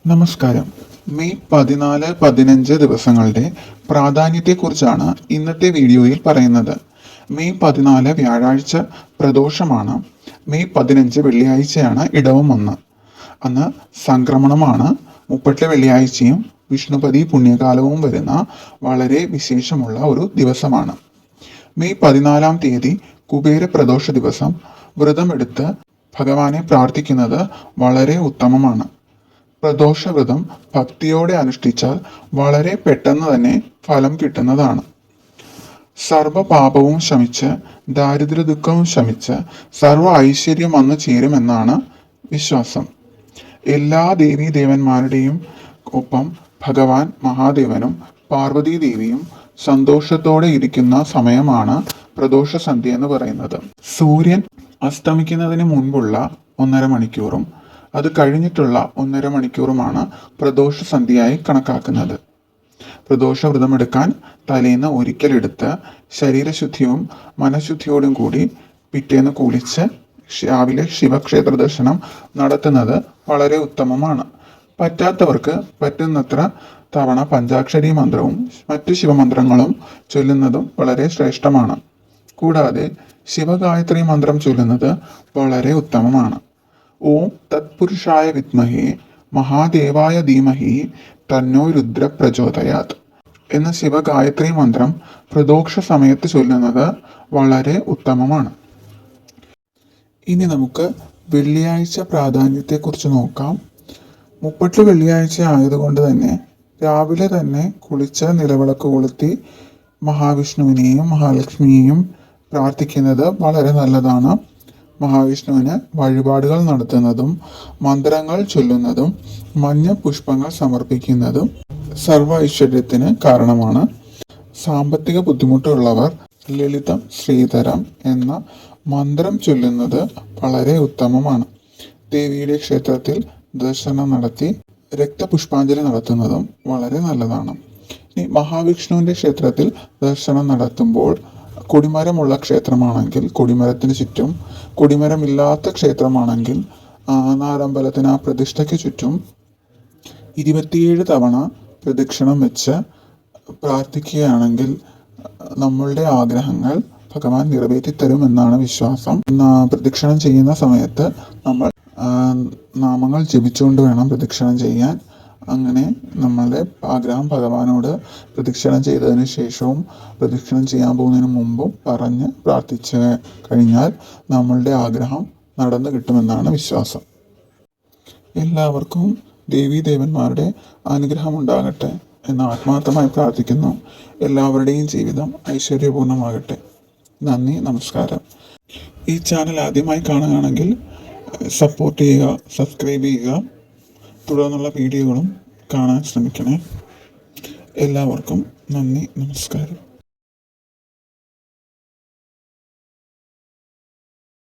നമസ്കാരം. മെയ് 14, 15 ദിവസങ്ങളുടെ പ്രാധാന്യത്തെക്കുറിച്ചാണ് ഇന്നത്തെ വീഡിയോയിൽ പറയുന്നത്. മെയ് 14 വ്യാഴാഴ്ച പ്രദോഷമാണ്. മെയ് 15 വെള്ളിയാഴ്ചയാണ് ഇടവം 1. അന്ന് സംക്രമണമാണ്. മുപ്പട്ട് വെള്ളിയാഴ്ചയും വിഷ്ണുപതി പുണ്യകാലവും വരുന്ന വളരെ വിശേഷമുള്ള ഒരു ദിവസമാണ്. മെയ് 14 തീയതി കുബേര പ്രദോഷ ദിവസം വ്രതമെടുത്ത് ഭഗവാനെ പ്രാർത്ഥിക്കുന്നത് വളരെ ഉത്തമമാണ്. പ്രദോഷവ്രതം ഭക്തിയോടെ അനുഷ്ഠിച്ചാൽ വളരെ പെട്ടെന്ന് തന്നെ ഫലം കിട്ടുന്നതാണ്. സർവ പാപവും ശമിച്ച് ദാരിദ്ര്യ ദുഃഖവും ശമിച്ച് സർവ ഐശ്വര്യം വന്നു ചേരുമെന്നാണ് വിശ്വാസം. എല്ലാ ദേവീദേവന്മാരുടെയും ഒപ്പം ഭഗവാൻ മഹാദേവനും പാർവതീ ദേവിയും സന്തോഷത്തോടെ ഇരിക്കുന്ന സമയമാണ് പ്രദോഷ സന്ധ്യ എന്ന് പറയുന്നത്. സൂര്യൻ അസ്തമിക്കുന്നതിന് മുൻപുള്ള 1.5 മണിക്കൂറും അത് കഴിഞ്ഞിട്ടുള്ള 1.5 മണിക്കൂറുമാണ് പ്രദോഷ സന്ധ്യയായി കണക്കാക്കുന്നത്. പ്രദോഷ വ്രതമെടുക്കാൻ തലേന്ന് ഒരിക്കലെടുത്ത് ശരീരശുദ്ധിയും മനഃശുദ്ധിയോടും കൂടി പിറ്റേന്ന് കുളിച്ച് രാവിലെ ശിവക്ഷേത്ര ദർശനം നടത്തുന്നത് വളരെ ഉത്തമമാണ്. പറ്റാത്തവർക്ക് പറ്റുന്നത്ര തവണ പഞ്ചാക്ഷരി മന്ത്രവും മറ്റു ശിവമന്ത്രങ്ങളും ചൊല്ലുന്നതും വളരെ ശ്രേഷ്ഠമാണ്. കൂടാതെ ശിവഗായത്രി മന്ത്രം ചൊല്ലുന്നത് വളരെ ഉത്തമമാണ്. ഓം തത്പുരുഷായ വിദ്മഹേ മഹാദേവായ ധീമഹി തന്നോ രുദ്ര പ്രചോദയാത് എന്ന ശിവഗായത്രി മന്ത്രം പ്രദോഷ സമയത്ത് ചൊല്ലുന്നത് വളരെ ഉത്തമമാണ്. ഇനി നമുക്ക് വെള്ളിയാഴ്ച പ്രാധാന്യത്തെക്കുറിച്ച് നോക്കാം. മുപ്പട്ട് വെള്ളിയാഴ്ച ആയതുകൊണ്ട് തന്നെ രാവിലെ തന്നെ കുളിച്ച് നിലവിളക്ക് കൊളുത്തി മഹാവിഷ്ണുവിനെയും മഹാലക്ഷ്മിയെയും പ്രാർത്ഥിക്കുന്നത് വളരെ നല്ലതാണ്. മഹാവിഷ്ണുവിന് വഴിപാടുകൾ നടത്തുന്നതും മന്ത്രങ്ങൾ ചൊല്ലുന്നതും മഞ്ഞ പുഷ്പങ്ങൾ സമർപ്പിക്കുന്നതും സർവ ഐശ്വര്യത്തിന് കാരണമാണ്. സാമ്പത്തിക ബുദ്ധിമുട്ടുള്ളവർ ലളിതം ശ്രീധരം എന്ന മന്ത്രം ചൊല്ലുന്നത് വളരെ ഉത്തമമാണ്. ദേവിയുടെ ക്ഷേത്രത്തിൽ ദർശനം നടത്തി രക്തപുഷ്പാഞ്ജലി നടത്തുന്നതും വളരെ നല്ലതാണ്. ഇനി മഹാവിഷ്ണുവിൻ്റെ ക്ഷേത്രത്തിൽ ദർശനം നടത്തുമ്പോൾ കൊടിമരമുള്ള ക്ഷേത്രമാണെങ്കിൽ കൊടിമരത്തിന് ചുറ്റും, കൊടിമരമില്ലാത്ത ക്ഷേത്രമാണെങ്കിൽ നാലമ്പലത്തിന് ആ പ്രതിഷ്ഠയ്ക്ക് ചുറ്റും 27 തവണ പ്രദക്ഷിണം വെച്ച് പ്രാർത്ഥിക്കുകയാണെങ്കിൽ നമ്മളുടെ ആഗ്രഹങ്ങൾ ഭഗവാൻ നിറവേറ്റിത്തരും എന്നാണ് വിശ്വാസം. പ്രദക്ഷിണം ചെയ്യുന്ന സമയത്ത് നമ്മൾ നാമങ്ങൾ ജപിച്ചുകൊണ്ട് വേണം പ്രദക്ഷിണം ചെയ്യാൻ. അങ്ങനെ നമ്മളുടെ ആഗ്രഹം ഭഗവാനോട് പ്രദക്ഷിണം ചെയ്തതിന് ശേഷവും പ്രദക്ഷിണം ചെയ്യാൻ പോകുന്നതിന് മുമ്പും പറഞ്ഞ് പ്രാർത്ഥിച്ച് കഴിഞ്ഞാൽ നമ്മളുടെ ആഗ്രഹം നടന്നു കിട്ടുമെന്നാണ് വിശ്വാസം. എല്ലാവർക്കും ദേവീദേവന്മാരുടെ അനുഗ്രഹം ഉണ്ടാകട്ടെ എന്ന് ആത്മാർത്ഥമായി പ്രാർത്ഥിക്കുന്നു. എല്ലാവരുടെയും ജീവിതം ഐശ്വര്യപൂർണ്ണമാകട്ടെ. നന്ദി, നമസ്കാരം. ഈ ചാനൽ ആദ്യമായി കാണുകയാണെങ്കിൽ സപ്പോർട്ട് ചെയ്യുക, സബ്സ്ക്രൈബ് ചെയ്യുക. തുടർന്നുള്ള വീഡിയോകളും കാണാൻ ശ്രമിക്കണേ. എല്ലാവർക്കും നന്ദി, നമസ്കാരം.